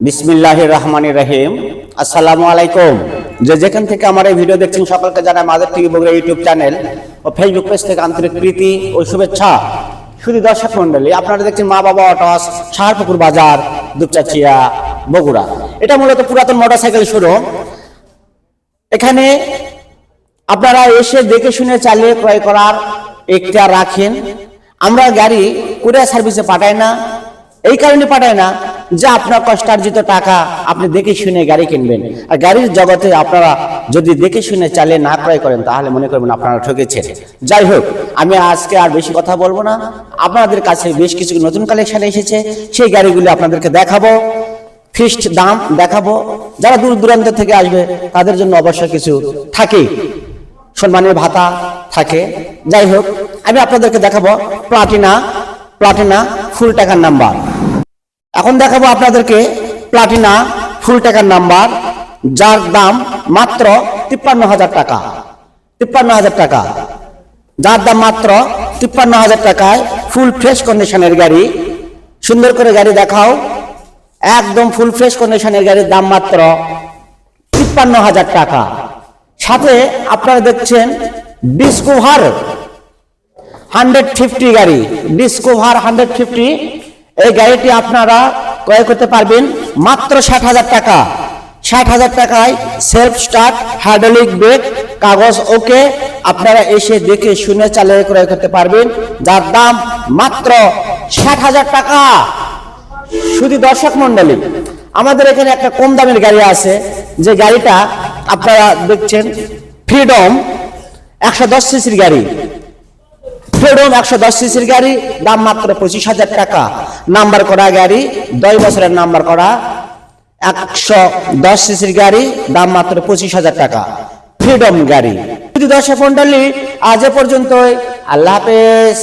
বিসমিল্লাহির রহমানির রহিম। আসসালামু আলাইকুম। যেখান থেকে আমার এই ভিডিও দেখছেন সকলকে জানাই Mother TV Bogura YouTube channel ও ফেসবুক পেজ থেকে আন্তরিক প্রীতি ও শুভেচ্ছা। শুধু দর্শক মন্ডলী, আপনারা দেখছেন মা বাবা অটোস, সাহারপুকুর বাজার, দুপচাচিয়া, বগুড়া। এটা মূলত পুরাতন মোটরসাইকেল শোরুম। এখানে আপনারা এসে দেখে শুনে চালিয়ে ক্রয় করার একটা রাখেন। আমরা গাড়ি কুরিয়ার সার্ভিসে পাঠাই না, এই কারণে পাঠায় না যে আপনার কষ্টার্জিত টাকা আপনি দেখে শুনে গাড়ি কিনবেন। আর গাড়ির জগতে আপনারা যদি দেখে শুনে চালিয়ে না ক্রয় করেন তাহলে মনে করবেন আপনারা ঠকেছেন। যাই হোক, আমি আজকে আর বেশি কথা বলবো না। আপনাদের কাছে বেশ কিছু নতুন কালেকশন এসেছে, সেই গাড়িগুলি আপনাদেরকে দেখাবো, ফিক্সড দাম দেখাবো। যারা দূর দূরান্ত থেকে আসবে তাদের জন্য অবশ্যই কিছু থাকে, সম্মানের ভাতা থাকে। যাই হোক, আমি আপনাদেরকে দেখাবো প্লাটিনা ফুল টাকার নাম্বার। এখন দেখাবো আপনাদেরকে প্লাটিনা ফুল টাকার নাম্বার, যার দাম মাত্র ৫৩,০০০ টাকা। ৫৩,০০০ টাকা, যার দাম মাত্র ৫৩,০০০ টাকায় ফুল ফ্রেশ কন্ডিশনের গাড়ি। সুন্দর করে গাড়ি দেখাও। একদম ফুল ফ্রেশ কন্ডিশনের গাড়ির দাম মাত্র ৫৩,০০০ টাকা। সাথে আপনারা দেখছেন ডিসকভার 150 গাড়ি, ডিসকভার 150। এই গাড়িটি আপনারা ক্রয় করতে পারবেন মাত্র ৬০,০০০ টাকা। ৬০,০০০ টাকায় সেলফ স্টার্ট, হাইড্রোলিক ব্রেক, কাগজ ওকে। আপনারা এসে দেখে শুনে চালিয়ে ক্রয় করতে পারবেন, যার দাম মাত্র ৬০,০০০ টাকা। শুধু দর্শক মন্ডলী, আমাদের এখানে একটা কম দামের গাড়ি আছে, যে গাড়িটা আপনারা দেখছেন ফ্রিডম ১১০ সিসির গাড়ি। ফ্রিডম ১১০ সিসির গাড়ি, দাম মাত্র ২৫,০০০ টাকা। নাম্বার করা গাড়ি, 10 বছরের নাম্বার করা ১১০ সিসির গাড়ি, দাম মাত্র ২৫,০০০ টাকা। ফ্রিডম গাড়ি। যদি দর্শক মন্ডলী, আজ এ পর্যন্তই। আল্লাহ হাফেজ।